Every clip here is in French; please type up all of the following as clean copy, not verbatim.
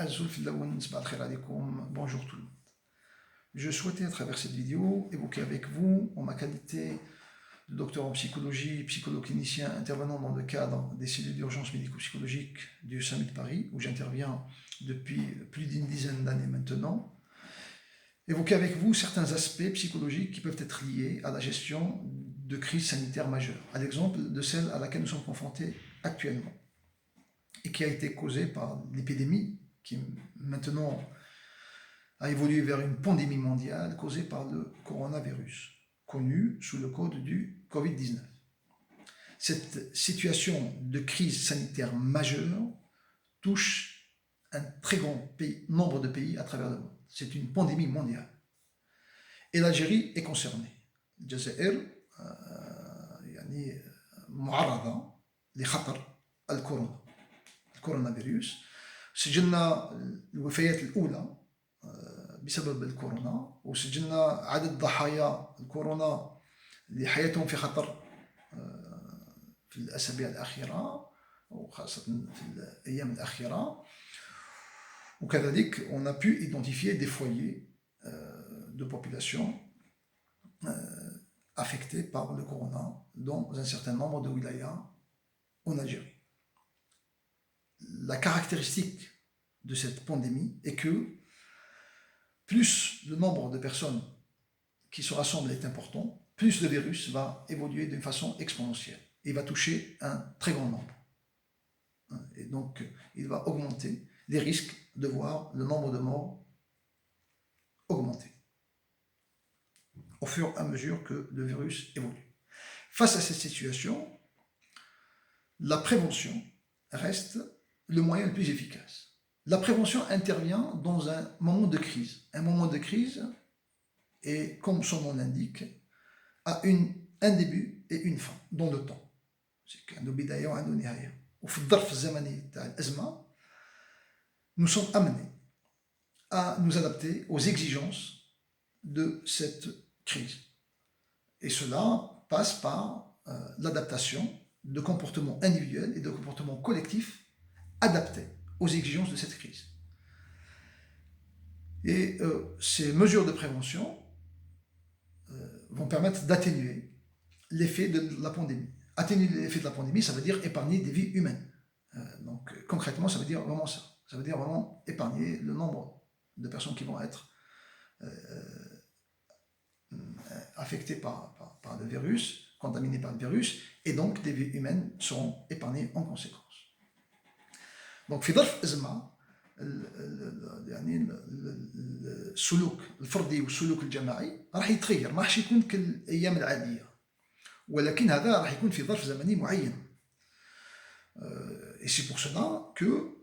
Bonjour tout le monde. Je souhaitais à travers cette vidéo évoquer avec vous, en ma qualité de docteur en psychologie, psychologue clinicien intervenant dans le cadre des cellules d'urgence médico-psychologique du SAMU de Paris, où j'interviens depuis plus d'une dizaine d'années maintenant, évoquer avec vous certains aspects psychologiques qui peuvent être liés à la gestion de crises sanitaires majeures, à l'exemple de celle à laquelle nous sommes confrontés actuellement, et qui a été causée par l'épidémie qui maintenant a évolué vers une pandémie mondiale causée par le coronavirus, connu sous le code du Covid-19. Cette situation de crise sanitaire majeure touche un très grand nombre de pays à travers le monde. C'est une pandémie mondiale. Et l'Algérie est concernée. الجزائر يعني معرضة لخطر الكورونا فيروس. سجلنا الوفيات الأولى بسبب الكورونا، وسجلنا عدد ضحايا الكورونا اللي حياتهم في خطر في الأسابيع الأخيرة وخاصة في الأيام الأخيرة. وكذلك on a pu identifier des foyers de population affectés par le corona dans un certain nombre de wilayas en Algérie. La caractéristique de cette pandémie est que plus le nombre de personnes qui se rassemblent est important, plus le virus va évoluer d'une façon exponentielle. Il va toucher un très grand nombre. Et donc, il va augmenter les risques de voir le nombre de morts augmenter au fur et à mesure que le virus évolue. Face à cette situation, la prévention reste le moyen le plus efficace. La prévention intervient dans un moment de crise. Un moment de crise est, comme son nom l'indique, a un début et une fin dans le temps. C'est qu'un بداية وعنده نهاية. وفي الظرف الزمني تاع الأزمة, nous sommes amenés à nous adapter aux exigences de cette crise. Et cela passe par l'adaptation de comportements individuels et de comportements collectifs adaptés aux exigences de cette crise. Et ces mesures de prévention vont permettre d'atténuer l'effet de la pandémie. Atténuer l'effet de la pandémie, ça veut dire épargner des vies humaines. Donc concrètement, ça veut dire vraiment ça. Ça veut dire vraiment épargner le nombre de personnes qui vont être affectées par le virus, contaminées par le virus, et donc des vies humaines seront épargnées en conséquence. Donc في ظرف أزمة يعني السلوك الفردي والسلوك الجماعي راح يتغير، ما راح يكون كالأيام العادية، ولكن هذا راح يكون في ظرف زمني معين. Et c'est pour cela que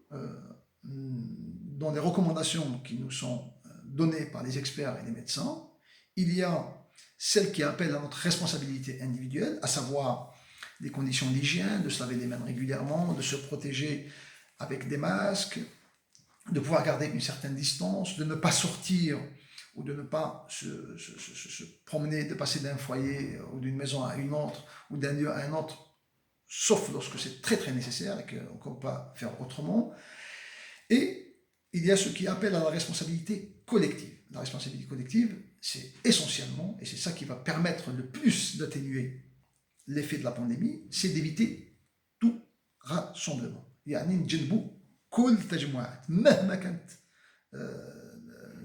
dans les recommandations qui nous sont données par les experts et les médecins, il y a celles qui appellent à notre responsabilité individuelle, à savoir les conditions d'hygiène, de se laver les mains régulièrement, de se protéger avec des masques, de pouvoir garder une certaine distance, de ne pas sortir ou de ne pas se promener, de passer d'un foyer ou d'une maison à une autre ou d'un lieu à un autre, sauf lorsque c'est très très nécessaire et qu'on ne peut pas faire autrement. Et il y a ce qui appelle à la responsabilité collective. La responsabilité collective, c'est essentiellement, et c'est ça qui va permettre le plus d'atténuer l'effet de la pandémie, c'est d'éviter tout rassemblement. يعني نتجنبوا كل التجمعات مهما كانت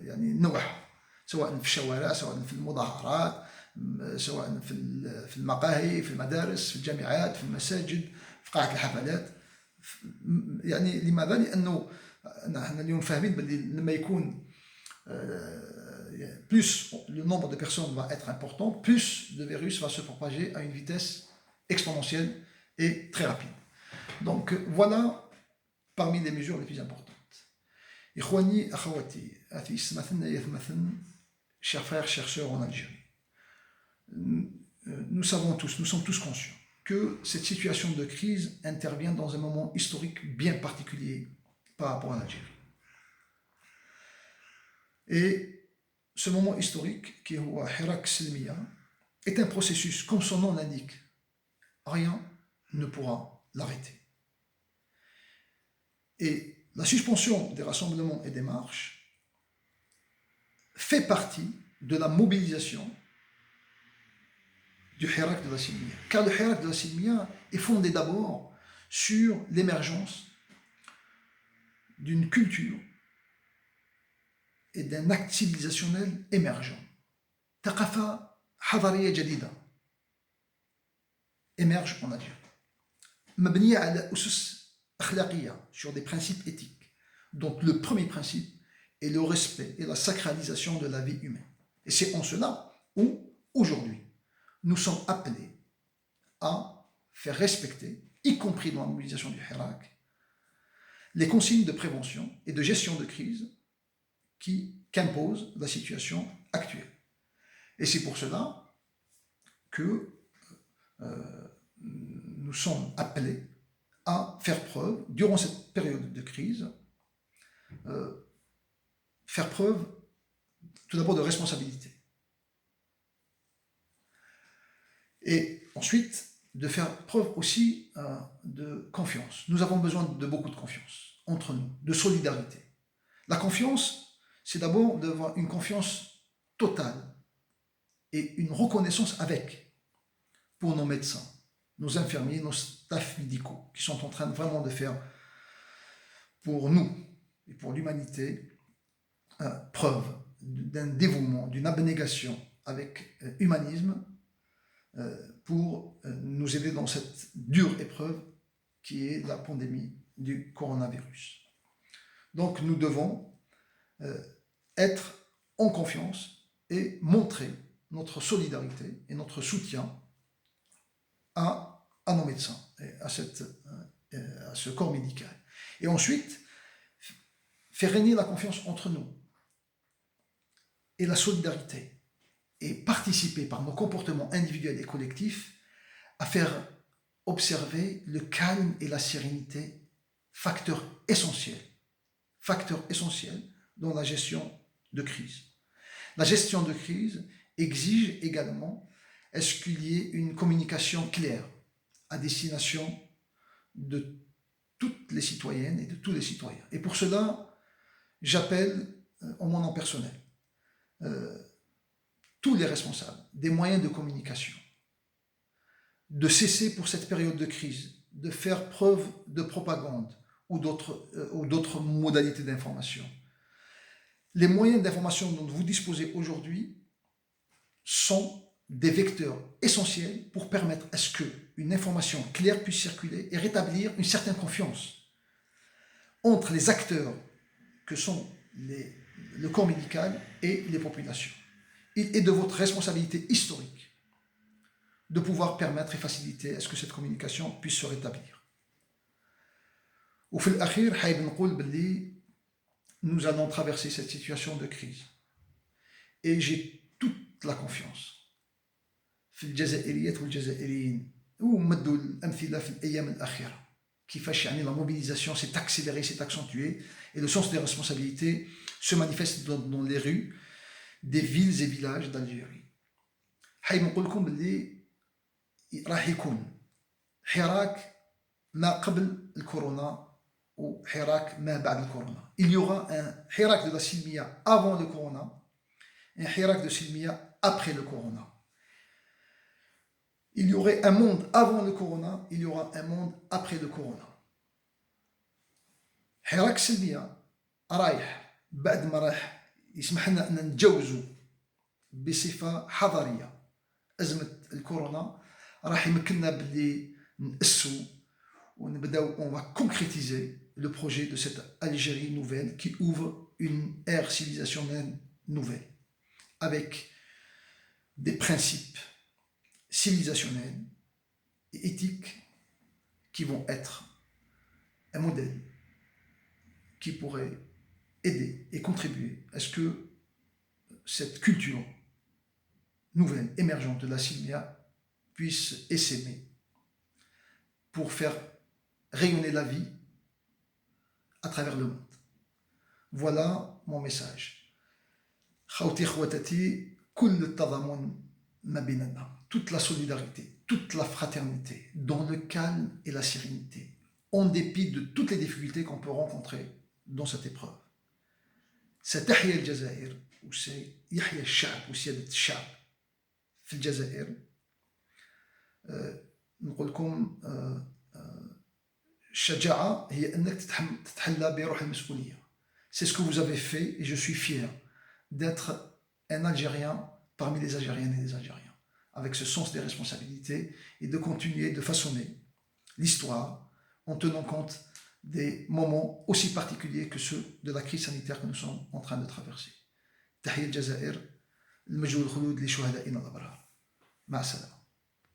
يعني نوعها، سواء في الشوارع، سواء في المظاهرات، سواء في المقاهي، في المدارس، في الجامعات، في المساجد، في قاعة الحفلات. يعني لماذا؟ لأنه نحن اليوم فاهمين باللي لما يكون plus le nombre de personnes va être important, plus le virus va se propager à une vitesse exponentielle et très rapide. Donc voilà parmi les mesures les plus importantes. إخواني أخواتي هذه يسمثلنا يثمثل chers frères, chers sœurs en Algérie. Nous savons tous, nous sommes tous conscients que cette situation de crise intervient dans un moment historique bien particulier par rapport à l'Algérie. Et ce moment historique, qui est Hirak Selmiya, est un processus, comme son nom l'indique. Rien ne pourra l'arrêter. Et la suspension des rassemblements et des marches fait partie de la mobilisation du Hirak de la Silmiya. Car le Hirak de la Silmiya est fondé d'abord sur l'émergence d'une culture et d'un acte civilisationnel émergent. Taqafa hadariya jadida émerge en Algérie. Mabniya ala usus akhlaqiya, sur des principes éthiques, dont le premier principe est le respect et la sacralisation de la vie humaine. Et c'est en cela où, aujourd'hui, nous sommes appelés à faire respecter, y compris dans la mobilisation du Hirak, les consignes de prévention et de gestion de crise qu'impose la situation actuelle. Et c'est pour cela que nous sommes appelés à faire preuve, durant cette période de crise, faire preuve tout d'abord de responsabilité. Et ensuite, de faire preuve aussi de confiance. Nous avons besoin de beaucoup de confiance entre nous, de solidarité. La confiance, c'est d'abord d'avoir une confiance totale et une reconnaissance pour nos médecins, nos infirmiers, nos staffs médicaux, qui sont en train vraiment de faire pour nous et pour l'humanité preuve d'un dévouement, d'une abnégation avec humanisme pour nous aider dans cette dure épreuve qui est la pandémie du coronavirus. Donc nous devons être en confiance et montrer notre solidarité et notre soutien à nos médecins et à ce corps médical. Et ensuite, faire régner la confiance entre nous et la solidarité, et participer par nos comportements individuels et collectifs à faire observer le calme et la sérénité, facteur essentiel dans la gestion de crise. La gestion de crise exige également qu'il y ait une communication claire à destination de toutes les citoyennes et de tous les citoyens. Et pour cela, j'appelle en mon nom personnel tous les responsables des moyens de communication de cesser pour cette période de crise de faire preuve de propagande ou d'autres modalités d'information. Les moyens d'information dont vous disposez aujourd'hui sont des vecteurs essentiels pour permettre à ce qu'une information claire puisse circuler et rétablir une certaine confiance entre les acteurs que sont le corps médical et les populations. Il est de votre responsabilité historique de pouvoir permettre et faciliter à ce que cette communication puisse se rétablir. Au fil akhir, nous allons traverser cette situation de crise. Et j'ai toute la confiance في الجزائريات والجزائريين ومدوا الأمثلة في الأيام الأخيرة كيفاش la mobilisation s'est accélérée, s'est accentuée et le sens des responsabilités se manifeste dans les rues des villes et villages d'Algérie. حابب نقول لكم باللي راح يكون حراك ما قبل الكورونا وحراك ما بعد الكورونا. Il y aura un حراك de la Silmiya avant le corona et un حراك de Silmiya après le corona. Il y aurait un monde avant le corona, il y aura un monde après le corona. حراك سلمية رايح بعد ما راح يسمح لنا أن نتجاوزوا بصفة حضارية أزمة الكورونا راح يمكننا باللي نأسوا ونبداو on va concrétiser le projet de cette Algérie nouvelle qui ouvre une ère civilisationnelle nouvelle avec des principes civilisationnels et éthiques qui vont être un modèle qui pourrait aider et contribuer à ce que cette culture nouvelle, émergente de la Silmiya puisse essaimer pour faire rayonner la vie à travers le monde. Voilà mon message. Khawti khwatati, kull tadamun ma bainana. Toute la solidarité, toute la fraternité, dans le calme et la sérénité, en dépit de toutes les difficultés qu'on peut rencontrer dans cette épreuve. ستحيا الجزائر وسيحيا الشعب وسيادة الشعب في الجزائر. نقول لكم الشجاعة هي أنك تتحلى بروح المسؤولية. C'est ce que vous avez fait et je suis fier d'être un Algérien parmi les Algériennes et les Algériens, avec ce sens des responsabilités et de continuer de façonner l'histoire en tenant compte des moments aussi particuliers que ceux de la crise sanitaire que nous sommes en train de traverser. تحية الجزائر المجد والخلود لشهدائنا الأبرار. مع السلامة.